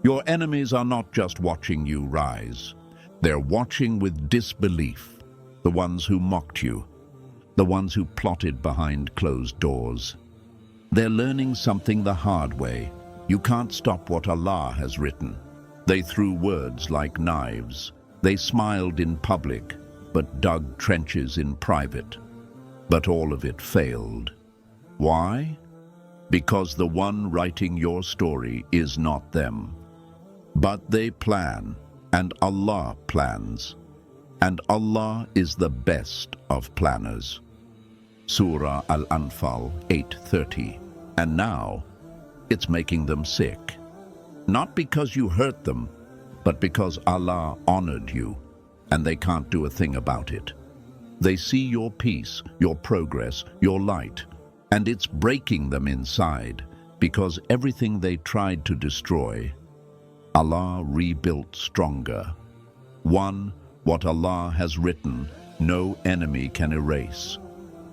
Your enemies are not just watching you rise. They're watching with disbelief, the ones who mocked you, the ones who plotted behind closed doors. They're learning something the hard way. You can't stop what Allah has written. They threw words like knives. They smiled in public, but dug trenches in private. But all of it failed. Why? Because the one writing your story is not them. But they plan, and Allah plans. And Allah is the best of planners. Surah Al-Anfal 8:30. And now, it's making them sick. Not because you hurt them, but because Allah honored you, and they can't do a thing about it. They see your peace, your progress, your light, and it's breaking them inside, because everything they tried to destroy, Allah rebuilt stronger. What Allah has written, no enemy can erase.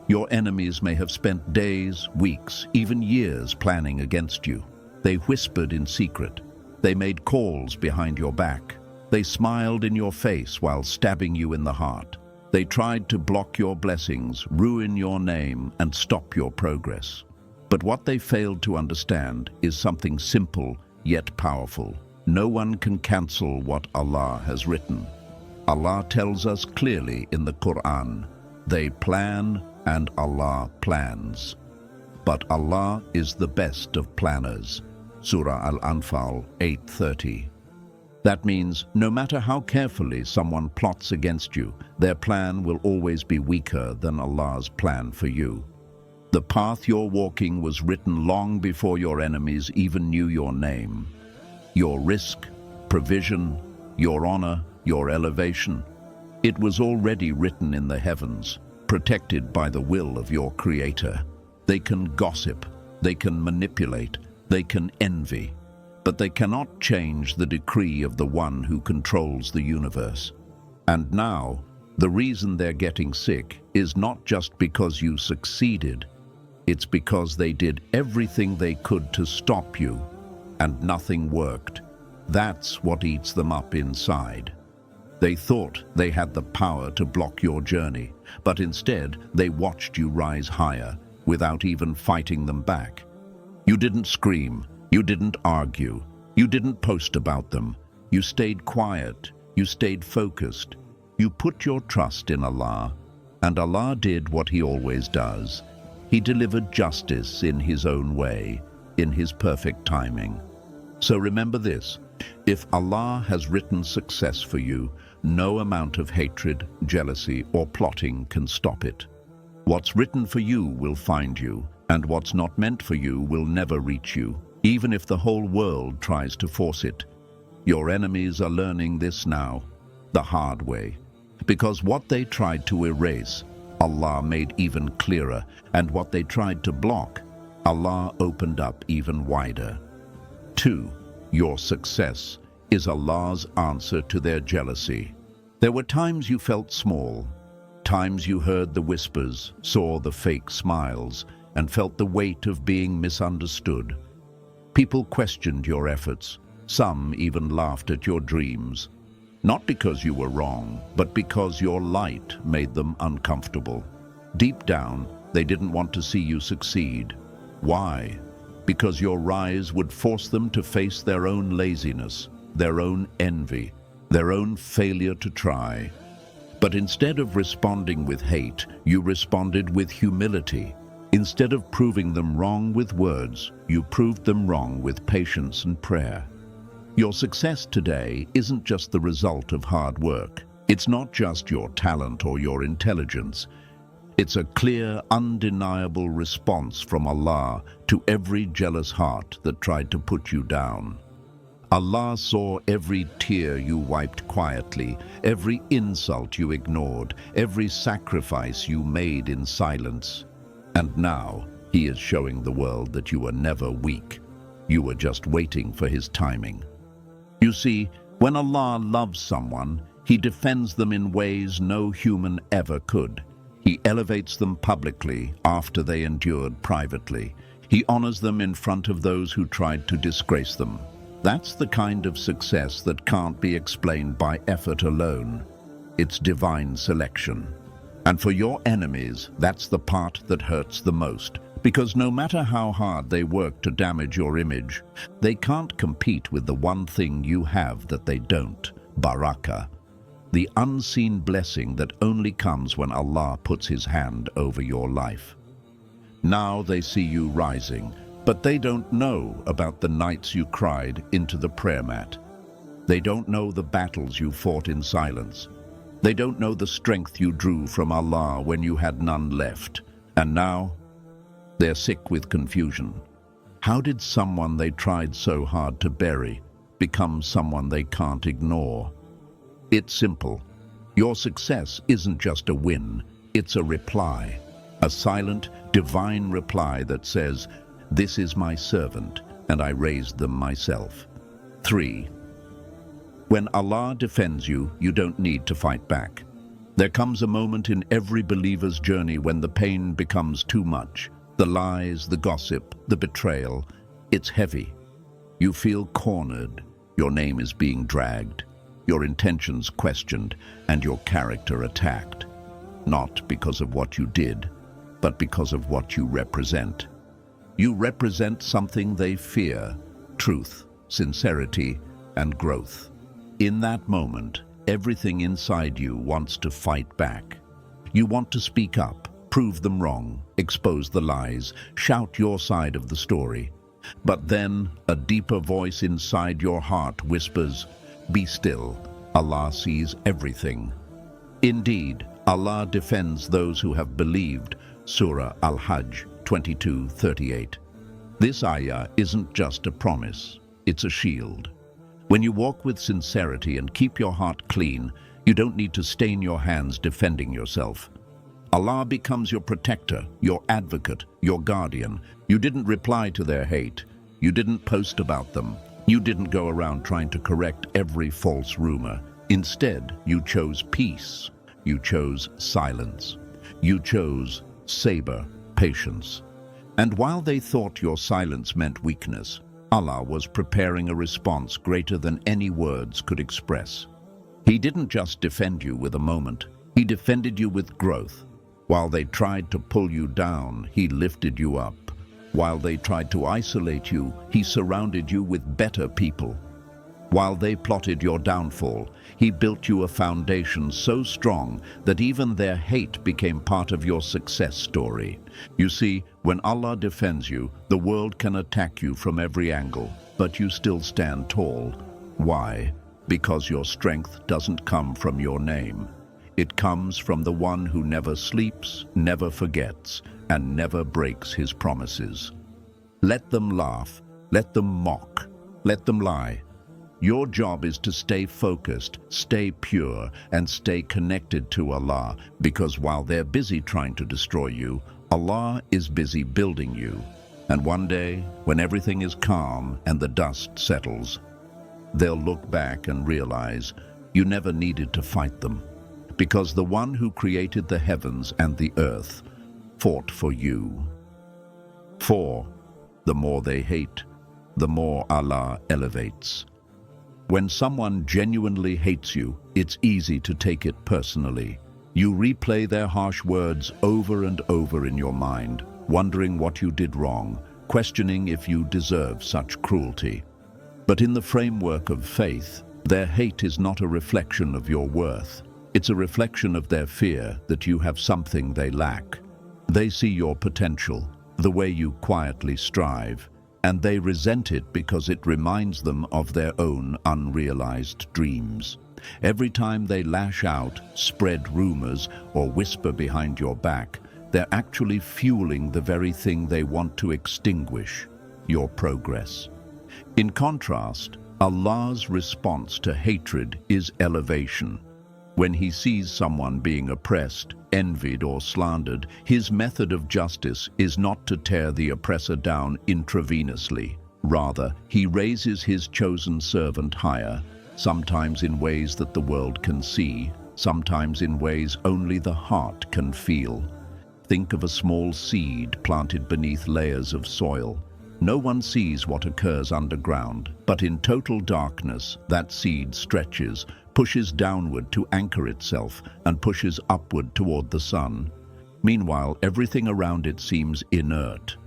Your enemies may have spent days, weeks, even years planning against you. They whispered in secret. They made calls behind your back. They smiled in your face while stabbing you in the heart. They tried to block your blessings, ruin your name, and stop your progress. But what they failed to understand is something simple yet powerful. No one can cancel what Allah has written. Allah tells us clearly in the Qur'an, they plan and Allah plans. But Allah is the best of planners. Surah Al-Anfal 8:30. That means no matter how carefully someone plots against you, their plan will always be weaker than Allah's plan for you. The path you're walking was written long before your enemies even knew your name. Your risk, provision, your honor, your elevation. It was already written in the heavens, protected by the will of your Creator. They can gossip, they can manipulate, they can envy, but they cannot change the decree of the one who controls the universe. And now, the reason they're getting sick is not just because you succeeded, it's because they did everything they could to stop you, and nothing worked. That's what eats them up inside. They thought they had the power to block your journey, but instead they watched you rise higher without even fighting them back. You didn't scream, you didn't argue, you didn't post about them. You stayed quiet, you stayed focused. You put your trust in Allah, and Allah did what He always does. He delivered justice in His own way, in His perfect timing. So remember this, if Allah has written success for you, no amount of hatred, jealousy, or plotting can stop it. What's written for you will find you, and what's not meant for you will never reach you, even if the whole world tries to force it. Your enemies are learning this now, the hard way, because what they tried to erase, Allah made even clearer, and what they tried to block, Allah opened up even wider. 2. Your success is Allah's answer to their jealousy. There were times you felt small, times you heard the whispers, saw the fake smiles, and felt the weight of being misunderstood. People questioned your efforts, some even laughed at your dreams, not because you were wrong, but because your light made them uncomfortable. Deep down, they didn't want to see you succeed. Why? Because your rise would force them to face their own laziness, their own envy, their own failure to try. But instead of responding with hate, you responded with humility. Instead of proving them wrong with words, you proved them wrong with patience and prayer. Your success today isn't just the result of hard work. It's not just your talent or your intelligence. It's a clear, undeniable response from Allah to every jealous heart that tried to put you down. Allah saw every tear you wiped quietly, every insult you ignored, every sacrifice you made in silence. And now, He is showing the world that you were never weak. You were just waiting for His timing. You see, when Allah loves someone, He defends them in ways no human ever could. He elevates them publicly after they endured privately. He honors them in front of those who tried to disgrace them. That's the kind of success that can't be explained by effort alone. It's divine selection. And for your enemies, that's the part that hurts the most. Because no matter how hard they work to damage your image, they can't compete with the one thing you have that they don't, barakah, the unseen blessing that only comes when Allah puts His hand over your life. Now they see you rising, but they don't know about the nights you cried into the prayer mat. They don't know the battles you fought in silence. They don't know the strength you drew from Allah when you had none left. And now, they're sick with confusion. How did someone they tried so hard to bury become someone they can't ignore? It's simple. Your success isn't just a win, it's a reply. A silent, divine reply that says, "This is my servant, and I raised them myself." 3. When Allah defends you, you don't need to fight back. There comes a moment in every believer's journey when the pain becomes too much. The lies, the gossip, the betrayal, it's heavy. You feel cornered, your name is being dragged, your intentions questioned, and your character attacked. Not because of what you did, but because of what you represent. You represent something they fear: truth, sincerity, and growth. In that moment, everything inside you wants to fight back. You want to speak up, prove them wrong, expose the lies, shout your side of the story. But then a deeper voice inside your heart whispers, "Be still, Allah sees everything." Indeed, Allah defends those who have believed. Surah Al-Hajj 22:38. This ayah isn't just a promise, it's a shield. When you walk with sincerity and keep your heart clean, you don't need to stain your hands defending yourself. Allah becomes your protector, your advocate, your guardian. You didn't reply to their hate. You didn't post about them. You didn't go around trying to correct every false rumor. Instead, you chose peace. You chose silence. You chose saber, patience. And while they thought your silence meant weakness, Allah was preparing a response greater than any words could express. He didn't just defend you with a moment, He defended you with growth. While they tried to pull you down, He lifted you up. While they tried to isolate you, He surrounded you with better people. While they plotted your downfall, He built you a foundation so strong that even their hate became part of your success story. You see, when Allah defends you, the world can attack you from every angle, but you still stand tall. Why? Because your strength doesn't come from your name. It comes from the one who never sleeps, never forgets, and never breaks His promises. Let them laugh, let them mock, let them lie. Your job is to stay focused, stay pure, and stay connected to Allah, because while they're busy trying to destroy you, Allah is busy building you. And one day, when everything is calm and the dust settles, they'll look back and realize you never needed to fight them, because the one who created the heavens and the earth fought for you. 4. The more they hate, the more Allah elevates. When someone genuinely hates you, it's easy to take it personally. You replay their harsh words over and over in your mind, wondering what you did wrong, questioning if you deserve such cruelty. But in the framework of faith, their hate is not a reflection of your worth. It's a reflection of their fear that you have something they lack. They see your potential, the way you quietly strive, and they resent it because it reminds them of their own unrealized dreams. Every time they lash out, spread rumors, or whisper behind your back, they're actually fueling the very thing they want to extinguish: your progress. In contrast, Allah's response to hatred is elevation. When He sees someone being oppressed, envied, or slandered, His method of justice is not to tear the oppressor down intravenously. Rather, He raises His chosen servant higher, sometimes in ways that the world can see, sometimes in ways only the heart can feel. Think of a small seed planted beneath layers of soil. No one sees what occurs underground, but in total darkness, that seed stretches, pushes downward to anchor itself, and pushes upward toward the sun. Meanwhile, everything around it seems inert.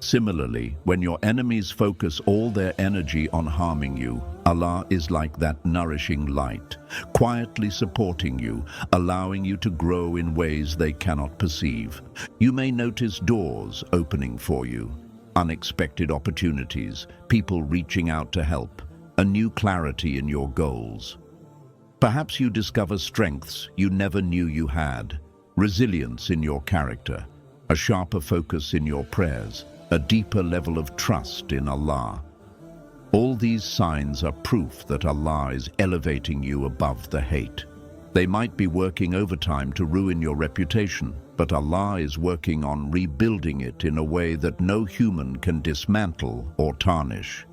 Similarly, when your enemies focus all their energy on harming you, Allah is like that nourishing light, quietly supporting you, allowing you to grow in ways they cannot perceive. You may notice doors opening for you, unexpected opportunities, people reaching out to help, a new clarity in your goals. Perhaps you discover strengths you never knew you had, resilience in your character, a sharper focus in your prayers, a deeper level of trust in Allah. All these signs are proof that Allah is elevating you above the hate. They might be working overtime to ruin your reputation, but Allah is working on rebuilding it in a way that no human can dismantle or tarnish.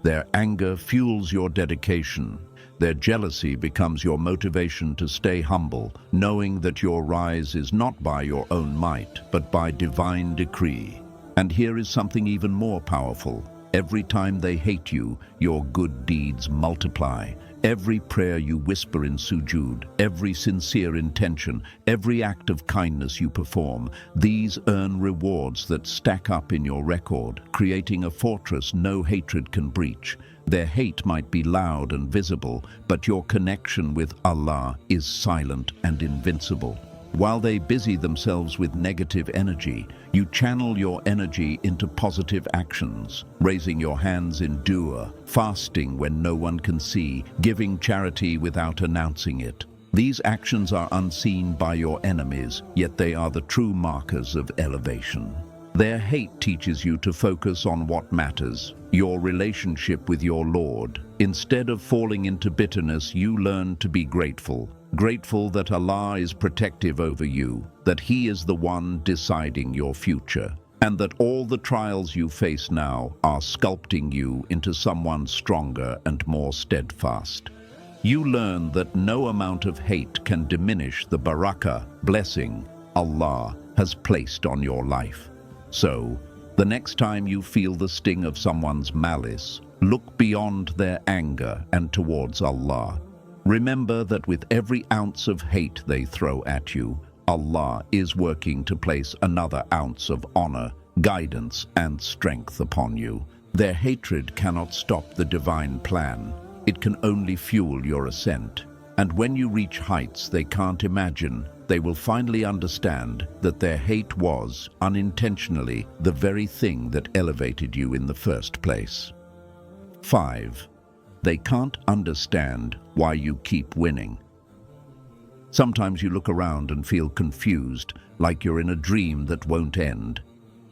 Their anger fuels your dedication. Their jealousy becomes your motivation to stay humble, knowing that your rise is not by your own might, but by divine decree. And here is something even more powerful. Every time they hate you, your good deeds multiply. Every prayer you whisper in sujood, every sincere intention, every act of kindness you perform, these earn rewards that stack up in your record, creating a fortress no hatred can breach. Their hate might be loud and visible, but your connection with Allah is silent and invincible. While they busy themselves with negative energy, you channel your energy into positive actions, raising your hands in dua, fasting when no one can see, giving charity without announcing it. These actions are unseen by your enemies, yet they are the true markers of elevation. Their hate teaches you to focus on what matters, your relationship with your Lord. Instead of falling into bitterness, you learn to be grateful. Grateful that Allah is protective over you, that He is the one deciding your future, and that all the trials you face now are sculpting you into someone stronger and more steadfast. You learn that no amount of hate can diminish the barakah, blessing, Allah has placed on your life. So, the next time you feel the sting of someone's malice, look beyond their anger and towards Allah. Remember that with every ounce of hate they throw at you, Allah is working to place another ounce of honor, guidance, and strength upon you. Their hatred cannot stop the divine plan. It can only fuel your ascent. And when you reach heights they can't imagine, they will finally understand that their hate was, unintentionally, the very thing that elevated you in the first place. 5. They can't understand why you keep winning. Sometimes you look around and feel confused, like you're in a dream that won't end.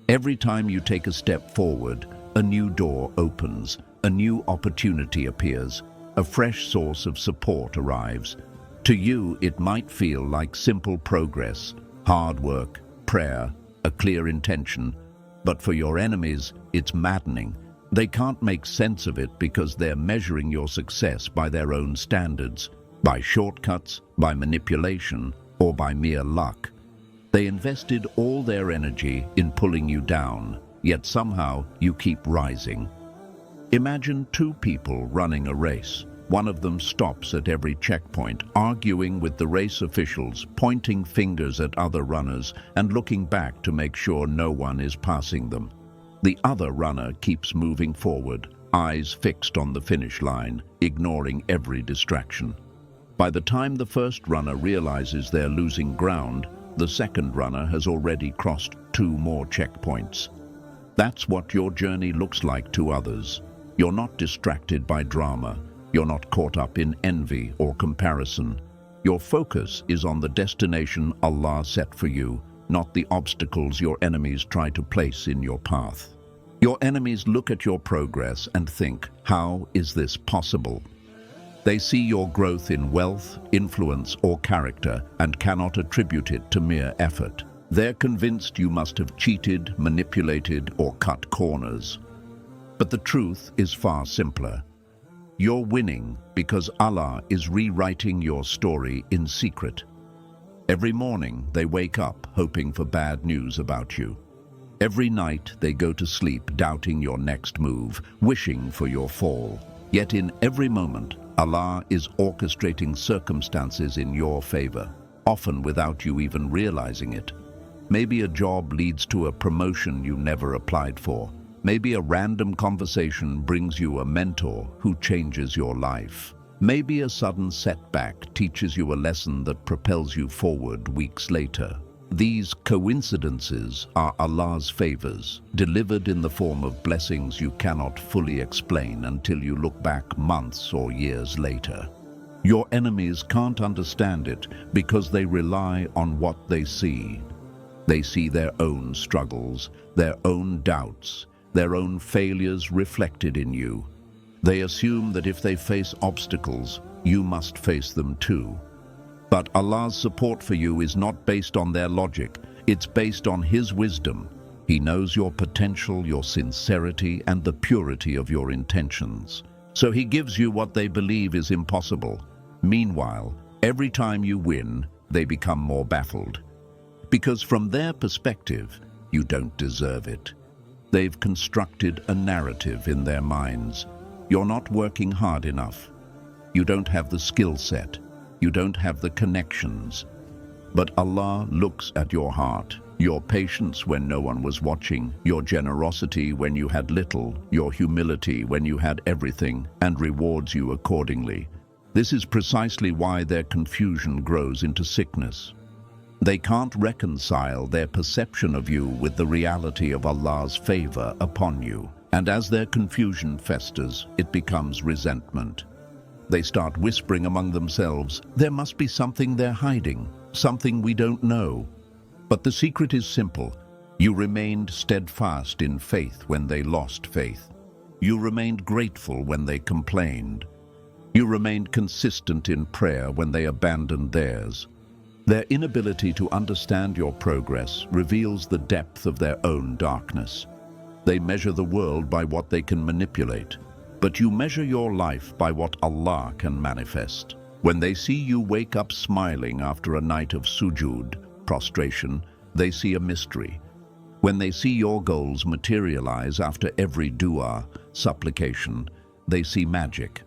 Every time you take a step forward, a new door opens, a new opportunity appears, a fresh source of support arrives. To you, it might feel like simple progress, hard work, prayer, a clear intention, but for your enemies, it's maddening. They can't make sense of it because they're measuring your success by their own standards, by shortcuts, by manipulation, or by mere luck. They invested all their energy in pulling you down, yet somehow you keep rising. Imagine two people running a race. One of them stops at every checkpoint, arguing with the race officials, pointing fingers at other runners, and looking back to make sure no one is passing them. The other runner keeps moving forward, eyes fixed on the finish line, ignoring every distraction. By the time the first runner realizes they're losing ground, the second runner has already crossed 2 more checkpoints. That's what your journey looks like to others. You're not distracted by drama. You're not caught up in envy or comparison. Your focus is on the destination Allah set for you, not the obstacles your enemies try to place in your path. Your enemies look at your progress and think, how is this possible? They see your growth in wealth, influence, or character and cannot attribute it to mere effort. They're convinced you must have cheated, manipulated, or cut corners. But the truth is far simpler. You're winning because Allah is rewriting your story in secret. Every morning they wake up hoping for bad news about you. Every night they go to sleep doubting your next move, wishing for your fall. Yet in every moment, Allah is orchestrating circumstances in your favor, often without you even realizing it. Maybe a job leads to a promotion you never applied for. Maybe a random conversation brings you a mentor who changes your life. Maybe a sudden setback teaches you a lesson that propels you forward weeks later. These coincidences are Allah's favors, delivered in the form of blessings you cannot fully explain until you look back months or years later. Your enemies can't understand it because they rely on what they see. They see their own struggles, their own doubts, their own failures reflected in you. They assume that if they face obstacles, you must face them too. But Allah's support for you is not based on their logic, it's based on His wisdom. He knows your potential, your sincerity, and the purity of your intentions. So He gives you what they believe is impossible. Meanwhile, every time you win, they become more baffled. Because from their perspective, you don't deserve it. They've constructed a narrative in their minds. You're not working hard enough. You don't have the skill set. You don't have the connections. But Allah looks at your heart, your patience when no one was watching, your generosity when you had little, your humility when you had everything, and rewards you accordingly. This is precisely why their confusion grows into sickness. They can't reconcile their perception of you with the reality of Allah's favor upon you. And as their confusion festers, it becomes resentment. They start whispering among themselves, there must be something they're hiding, something we don't know. But the secret is simple. You remained steadfast in faith when they lost faith. You remained grateful when they complained. You remained consistent in prayer when they abandoned theirs. Their inability to understand your progress reveals the depth of their own darkness. They measure the world by what they can manipulate. But you measure your life by what Allah can manifest. When they see you wake up smiling after a night of sujood, prostration, they see a mystery. When they see your goals materialize after every dua, supplication, they see magic.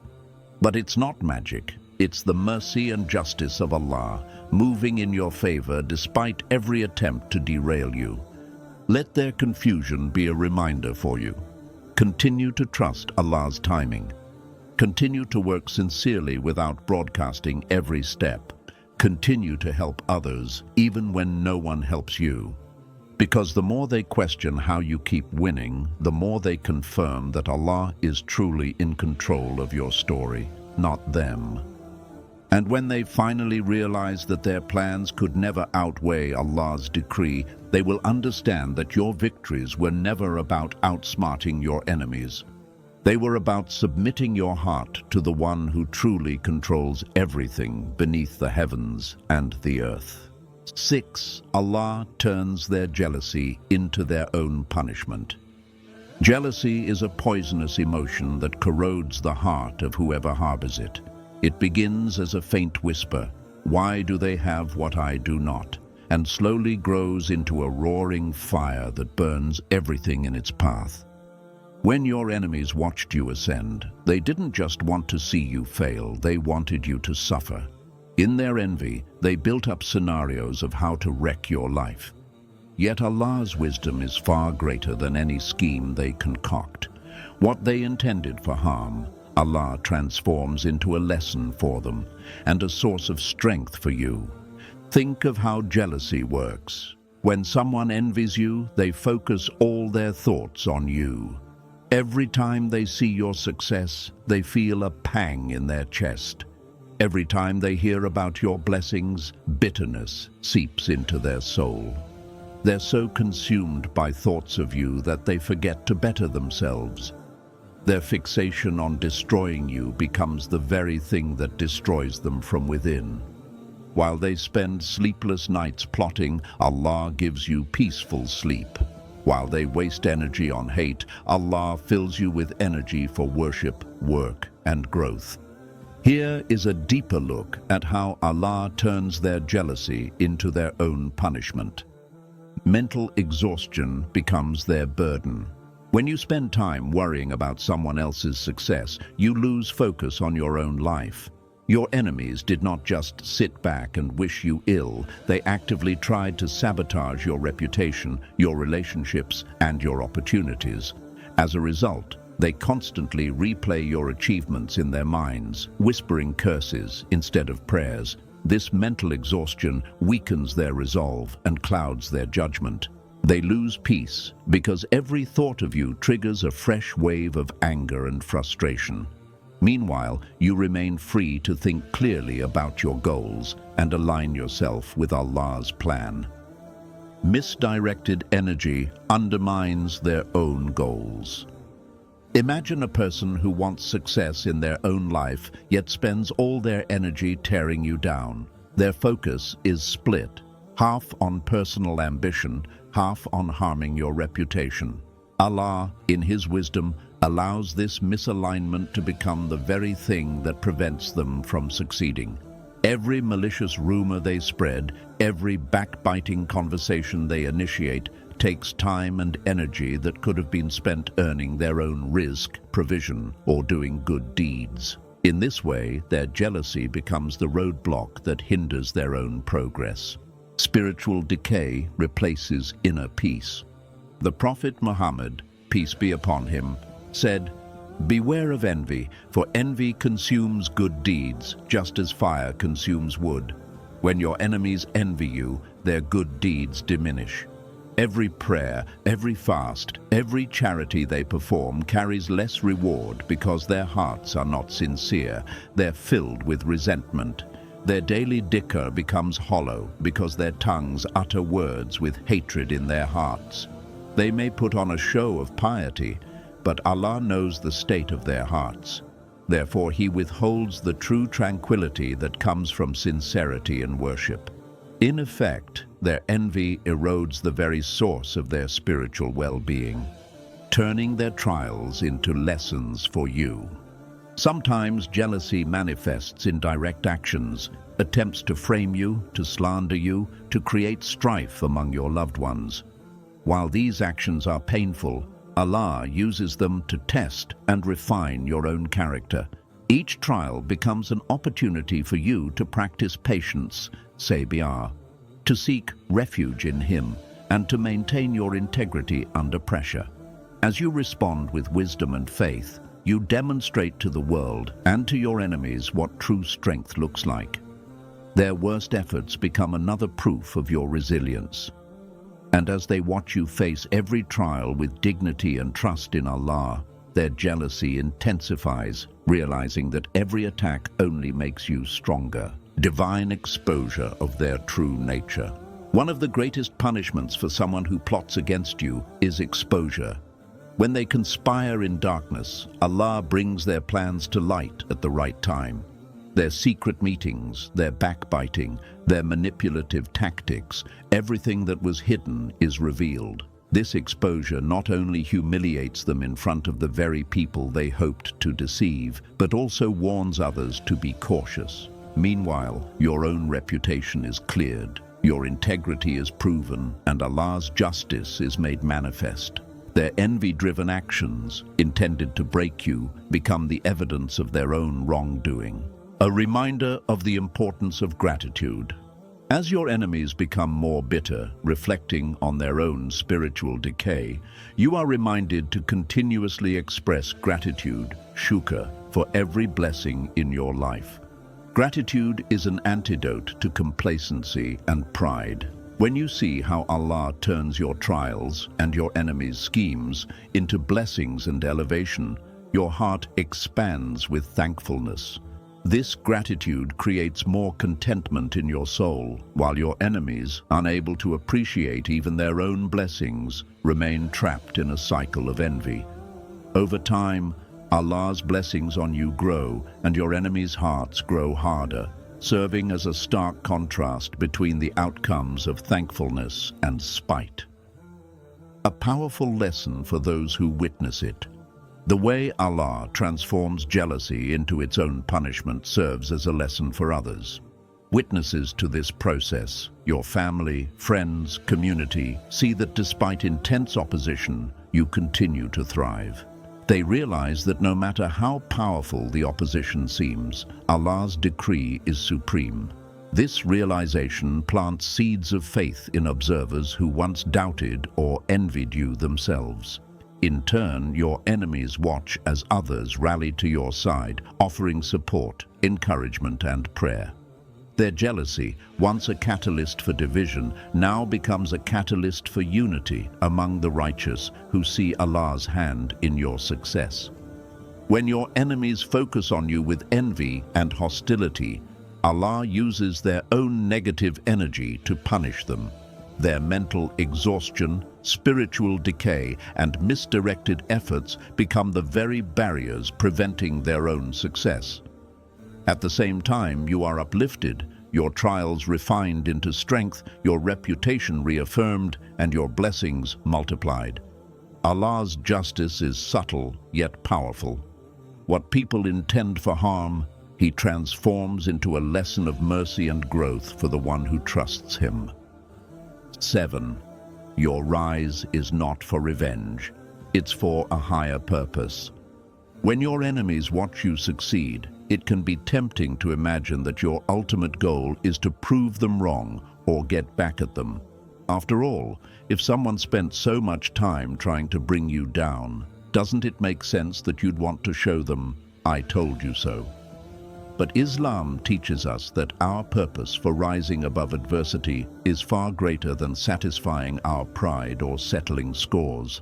But it's not magic. It's the mercy and justice of Allah, moving in your favor despite every attempt to derail you. Let their confusion be a reminder for you. Continue to trust Allah's timing. Continue to work sincerely without broadcasting every step. Continue to help others even when no one helps you. Because the more they question how you keep winning, the more they confirm that Allah is truly in control of your story, not them. And when they finally realize that their plans could never outweigh Allah's decree, they will understand that your victories were never about outsmarting your enemies. They were about submitting your heart to the one who truly controls everything beneath the heavens and the earth. 6. Allah turns their jealousy into their own punishment. Jealousy is a poisonous emotion that corrodes the heart of whoever harbors it. It begins as a faint whisper, "Why do they have what I do not?" and slowly grows into a roaring fire that burns everything in its path. When your enemies watched you ascend, they didn't just want to see you fail, they wanted you to suffer. In their envy, they built up scenarios of how to wreck your life. Yet Allah's wisdom is far greater than any scheme they concoct. What they intended for harm, Allah transforms into a lesson for them and a source of strength for you. Think of how jealousy works. When someone envies you, they focus all their thoughts on you. Every time they see your success, they feel a pang in their chest. Every time they hear about your blessings, bitterness seeps into their soul. They're so consumed by thoughts of you that they forget to better themselves. Their fixation on destroying you becomes the very thing that destroys them from within. While they spend sleepless nights plotting, Allah gives you peaceful sleep. While they waste energy on hate, Allah fills you with energy for worship, work, and growth. Here is a deeper look at how Allah turns their jealousy into their own punishment. Mental exhaustion becomes their burden. When you spend time worrying about someone else's success, you lose focus on your own life. Your enemies did not just sit back and wish you ill, they actively tried to sabotage your reputation, your relationships, and your opportunities. As a result, they constantly replay your achievements in their minds, whispering curses instead of prayers. This mental exhaustion weakens their resolve and clouds their judgment. They lose peace because every thought of you triggers a fresh wave of anger and frustration. Meanwhile, you remain free to think clearly about your goals and align yourself with Allah's plan. Misdirected energy undermines their own goals. Imagine a person who wants success in their own life, yet spends all their energy tearing you down. Their focus is split, half on personal ambition, half on harming your reputation. Allah, in His wisdom, allows this misalignment to become the very thing that prevents them from succeeding. Every malicious rumor they spread, every backbiting conversation they initiate, takes time and energy that could have been spent earning their own rizq, provision, or doing good deeds. In this way, their jealousy becomes the roadblock that hinders their own progress. Spiritual decay replaces inner peace. The Prophet Muhammad, peace be upon him, said, "Beware of envy, for envy consumes good deeds, just as fire consumes wood. When your enemies envy you, their good deeds diminish." Every prayer, every fast, every charity they perform carries less reward because their hearts are not sincere. They're filled with resentment. Their daily dhikr becomes hollow because their tongues utter words with hatred in their hearts. They may put on a show of piety, but Allah knows the state of their hearts. Therefore, He withholds the true tranquility that comes from sincerity and worship. In effect, their envy erodes the very source of their spiritual well-being, turning their trials into lessons for you. Sometimes jealousy manifests in direct actions, attempts to frame you, to slander you, to create strife among your loved ones. While these actions are painful, Allah uses them to test and refine your own character. Each trial becomes an opportunity for you to practice patience, sabr, to seek refuge in Him, and to maintain your integrity under pressure. As you respond with wisdom and faith, you demonstrate to the world and to your enemies what true strength looks like. Their worst efforts become another proof of your resilience. And as they watch you face every trial with dignity and trust in Allah, their jealousy intensifies, realizing that every attack only makes you stronger. Divine exposure of their true nature. One of the greatest punishments for someone who plots against you is exposure. When they conspire in darkness, Allah brings their plans to light at the right time. Their secret meetings, their backbiting, their manipulative tactics, everything that was hidden is revealed. This exposure not only humiliates them in front of the very people they hoped to deceive, but also warns others to be cautious. Meanwhile, your own reputation is cleared, your integrity is proven, and Allah's justice is made manifest. Their envy-driven actions, intended to break you, become the evidence of their own wrongdoing. A reminder of the importance of gratitude. As your enemies become more bitter, reflecting on their own spiritual decay, you are reminded to continuously express gratitude, shukr, for every blessing in your life. Gratitude is an antidote to complacency and pride. When you see how Allah turns your trials and your enemies' schemes into blessings and elevation, your heart expands with thankfulness. This gratitude creates more contentment in your soul, while your enemies, unable to appreciate even their own blessings, remain trapped in a cycle of envy. Over time, Allah's blessings on you grow, and your enemies' hearts grow harder, serving as a stark contrast between the outcomes of thankfulness and spite. A powerful lesson for those who witness it. The way Allah transforms jealousy into its own punishment serves as a lesson for others. Witnesses to this process, your family, friends, community, see that despite intense opposition, you continue to thrive. They realize that no matter how powerful the opposition seems, Allah's decree is supreme. This realization plants seeds of faith in observers who once doubted or envied you themselves. In turn, your enemies watch as others rally to your side, offering support, encouragement, and prayer. Their jealousy, once a catalyst for division, now becomes a catalyst for unity among the righteous who see Allah's hand in your success. When your enemies focus on you with envy and hostility, Allah uses their own negative energy to punish them. Their mental exhaustion, spiritual decay, and misdirected efforts become the very barriers preventing their own success. At the same time, you are uplifted, your trials refined into strength, your reputation reaffirmed, and your blessings multiplied. Allah's justice is subtle yet powerful. What people intend for harm, He transforms into a lesson of mercy and growth for the one who trusts Him. 7. Your rise is not for revenge. It's for a higher purpose. When your enemies watch you succeed, it can be tempting to imagine that your ultimate goal is to prove them wrong or get back at them. After all, if someone spent so much time trying to bring you down, doesn't it make sense that you'd want to show them, "I told you so"? But Islam teaches us that our purpose for rising above adversity is far greater than satisfying our pride or settling scores.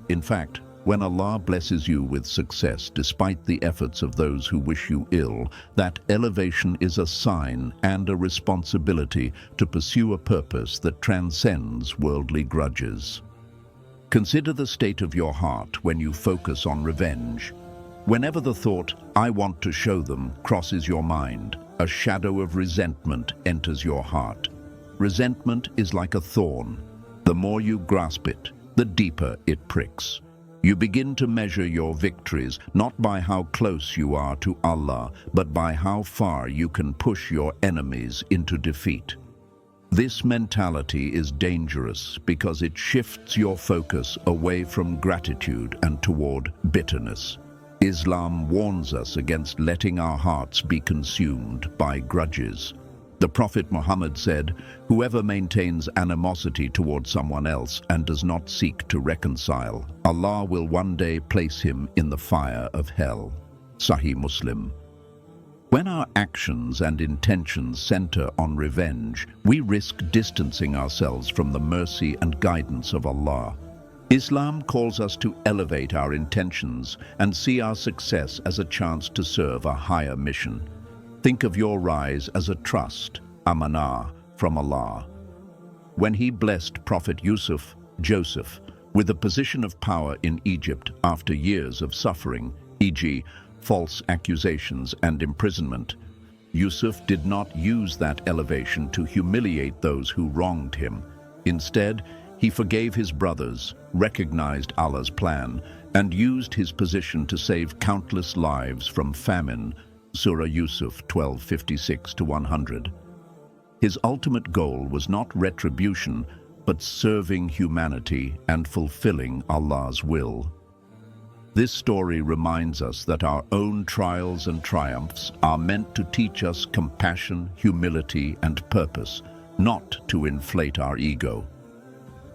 In fact, when Allah blesses you with success despite the efforts of those who wish you ill, that elevation is a sign and a responsibility to pursue a purpose that transcends worldly grudges. Consider the state of your heart when you focus on revenge. Whenever the thought, "I want to show them," crosses your mind, a shadow of resentment enters your heart. Resentment is like a thorn. The more you grasp it, the deeper it pricks. You begin to measure your victories not by how close you are to Allah, but by how far you can push your enemies into defeat. This mentality is dangerous because it shifts your focus away from gratitude and toward bitterness. Islam warns us against letting our hearts be consumed by grudges. The Prophet Muhammad said, "Whoever maintains animosity towards someone else and does not seek to reconcile, Allah will one day place him in the fire of hell." Sahih Muslim. When our actions and intentions center on revenge, we risk distancing ourselves from the mercy and guidance of Allah. Islam calls us to elevate our intentions and see our success as a chance to serve a higher mission. Think of your rise as a trust, amanah, from Allah. When He blessed Prophet Joseph, with a position of power in Egypt after years of suffering, e.g., false accusations and imprisonment, Yusuf did not use that elevation to humiliate those who wronged him. Instead, he forgave his brothers, recognized Allah's plan, and used his position to save countless lives from famine. Surah Yusuf 12:56-100. His ultimate goal was not retribution, but serving humanity and fulfilling Allah's will. This story reminds us that our own trials and triumphs are meant to teach us compassion, humility, and purpose, not to inflate our ego.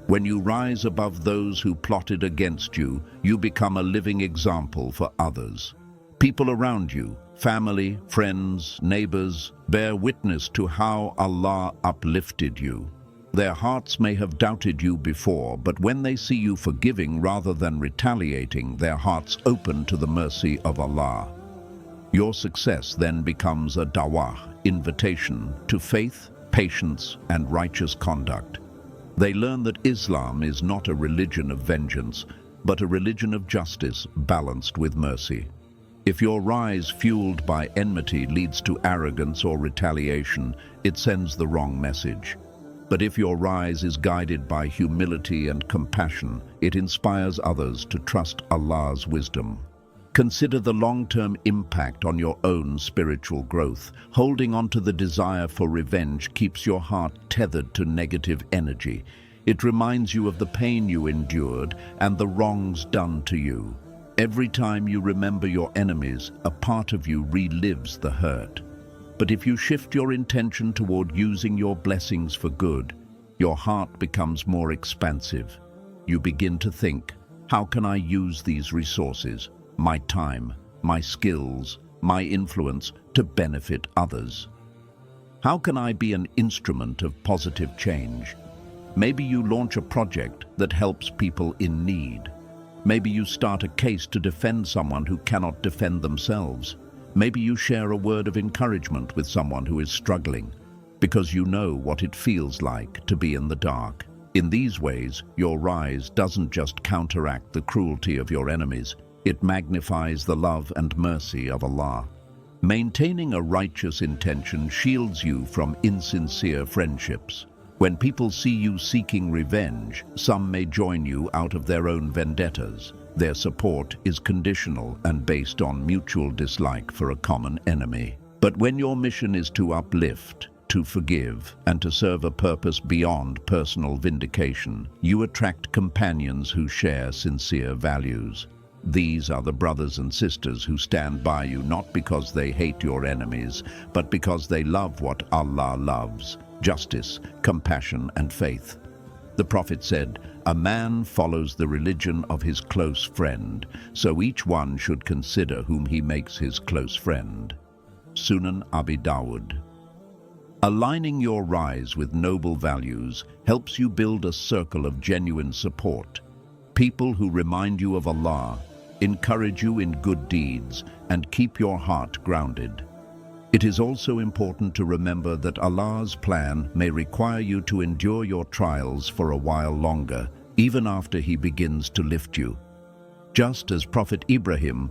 When you rise above those who plotted against you, you become a living example for others. People around you, family, friends, neighbors, bear witness to how Allah uplifted you. Their hearts may have doubted you before, but when they see you forgiving rather than retaliating, their hearts open to the mercy of Allah. Your success then becomes a dawah, invitation to faith, patience, and righteous conduct. They learn that Islam is not a religion of vengeance, but a religion of justice balanced with mercy. If your rise fueled by enmity leads to arrogance or retaliation, it sends the wrong message. But if your rise is guided by humility and compassion, it inspires others to trust Allah's wisdom. Consider the long-term impact on your own spiritual growth. Holding on to the desire for revenge keeps your heart tethered to negative energy. It reminds you of the pain you endured and the wrongs done to you. Every time you remember your enemies, a part of you relives the hurt. But if you shift your intention toward using your blessings for good, your heart becomes more expansive. You begin to think, how can I use these resources, my time, my skills, my influence, to benefit others? How can I be an instrument of positive change? Maybe you launch a project that helps people in need. Maybe you start a case to defend someone who cannot defend themselves. Maybe you share a word of encouragement with someone who is struggling, because you know what it feels like to be in the dark. In these ways, your rise doesn't just counteract the cruelty of your enemies, it magnifies the love and mercy of Allah. Maintaining a righteous intention shields you from insincere friendships. When people see you seeking revenge, some may join you out of their own vendettas. Their support is conditional and based on mutual dislike for a common enemy. But when your mission is to uplift, to forgive, and to serve a purpose beyond personal vindication, you attract companions who share sincere values. These are the brothers and sisters who stand by you not because they hate your enemies, but because they love what Allah loves: justice, compassion, and faith. The Prophet said, "A man follows the religion of his close friend, so each one should consider whom he makes his close friend." Sunan Abi Dawud. Aligning your rise with noble values helps you build a circle of genuine support. People who remind you of Allah, encourage you in good deeds, and keep your heart grounded. It is also important to remember that Allah's plan may require you to endure your trials for a while longer, even after He begins to lift you. Just as Prophet Abraham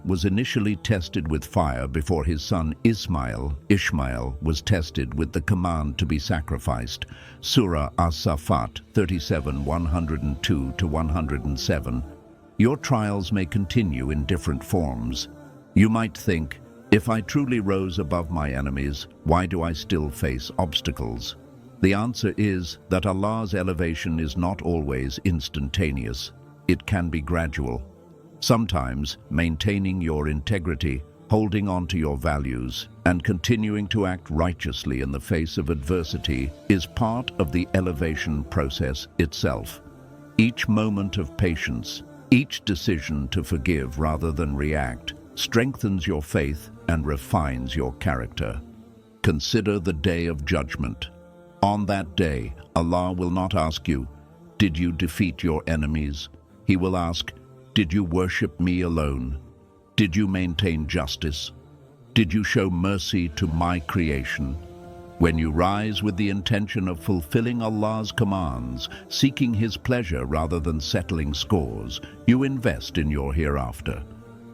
was initially tested with fire before his son Ishmael was tested with the command to be sacrificed. Surah As-Safat 37, 102-107. Your trials may continue in different forms. You might think, if I truly rose above my enemies, why do I still face obstacles? The answer is that Allah's elevation is not always instantaneous. It can be gradual. Sometimes maintaining your integrity, holding on to your values, and continuing to act righteously in the face of adversity is part of the elevation process itself. Each moment of patience, each decision to forgive rather than react, strengthens your faith and refines your character. Consider the day of judgment. On that day, Allah will not ask you, "Did you defeat your enemies?" He will ask, "Did you worship me alone? Did you maintain justice? Did you show mercy to my creation?" When you rise with the intention of fulfilling Allah's commands, seeking His pleasure rather than settling scores, you invest in your hereafter.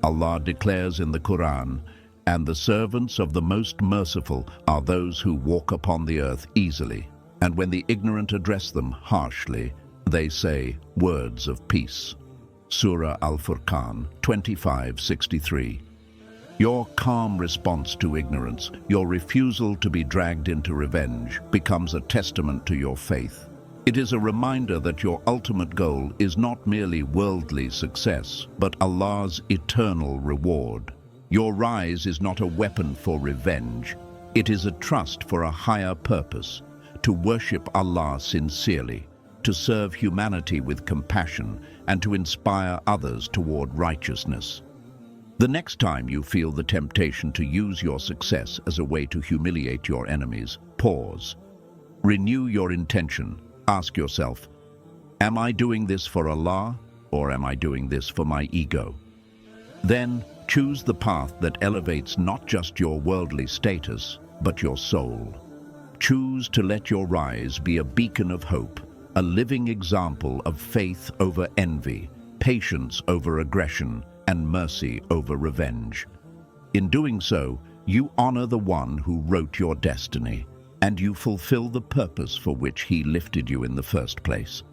Allah declares in the Qur'an, "And the servants of the Most Merciful are those who walk upon the earth easily, and when the ignorant address them harshly, they say words of peace." Surah Al-Furqan 25:63. Your calm response to ignorance, your refusal to be dragged into revenge, becomes a testament to your faith. It is a reminder that your ultimate goal is not merely worldly success, but Allah's eternal reward. Your rise is not a weapon for revenge. It is a trust for a higher purpose, to worship Allah sincerely, to serve humanity with compassion, and to inspire others toward righteousness. The next time you feel the temptation to use your success as a way to humiliate your enemies, pause. Renew your intention. Ask yourself, am I doing this for Allah, or am I doing this for my ego? Then choose the path that elevates not just your worldly status, but your soul. Choose to let your rise be a beacon of hope, a living example of faith over envy, patience over aggression, and mercy over revenge. In doing so, you honor the one who wrote your destiny, and you fulfill the purpose for which he lifted you in the first place.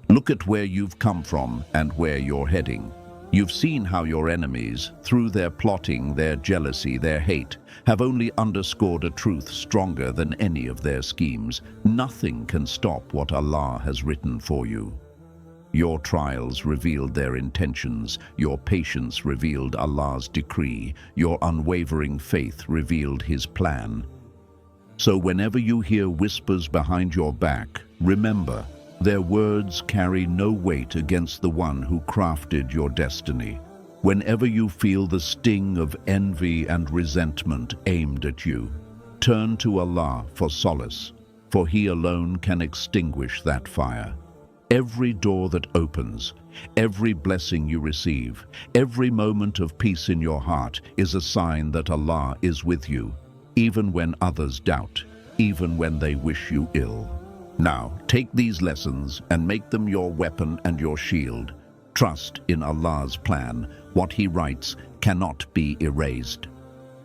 Look at where you've come from and where you're heading. You've seen how your enemies, through their plotting, their jealousy, their hate, have only underscored a truth stronger than any of their schemes. Nothing can stop what Allah has written for you. Your trials revealed their intentions, your patience revealed Allah's decree, your unwavering faith revealed His plan. So whenever you hear whispers behind your back, remember, their words carry no weight against the one who crafted your destiny. Whenever you feel the sting of envy and resentment aimed at you, turn to Allah for solace, for He alone can extinguish that fire. Every door that opens, every blessing you receive, every moment of peace in your heart is a sign that Allah is with you, even when others doubt, even when they wish you ill. Now, take these lessons and make them your weapon and your shield. Trust in Allah's plan. What He writes cannot be erased.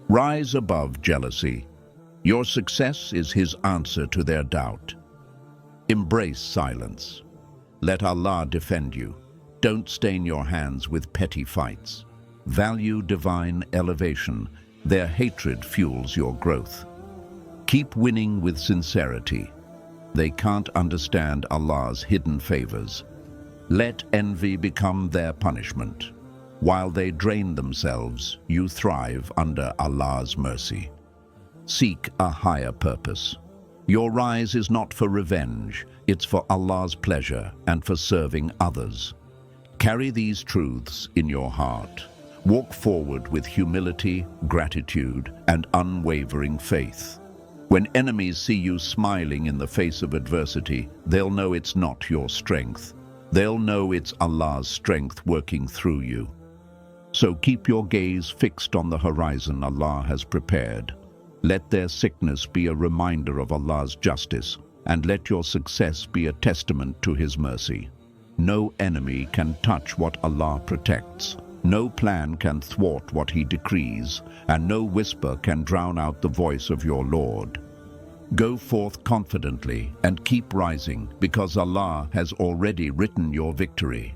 Rise above jealousy. Your success is His answer to their doubt. Embrace silence. Let Allah defend you. Don't stain your hands with petty fights. Value divine elevation. Their hatred fuels your growth. Keep winning with sincerity. They can't understand Allah's hidden favors. Let envy become their punishment. While they drain themselves, you thrive under Allah's mercy. Seek a higher purpose. Your rise is not for revenge, it's for Allah's pleasure and for serving others. Carry these truths in your heart. Walk forward with humility, gratitude, and unwavering faith. When enemies see you smiling in the face of adversity, they'll know it's not your strength. They'll know it's Allah's strength working through you. So keep your gaze fixed on the horizon Allah has prepared. Let their sickness be a reminder of Allah's justice, and let your success be a testament to His mercy. No enemy can touch what Allah protects. No plan can thwart what He decrees, and no whisper can drown out the voice of your Lord. Go forth confidently and keep rising, because Allah has already written your victory.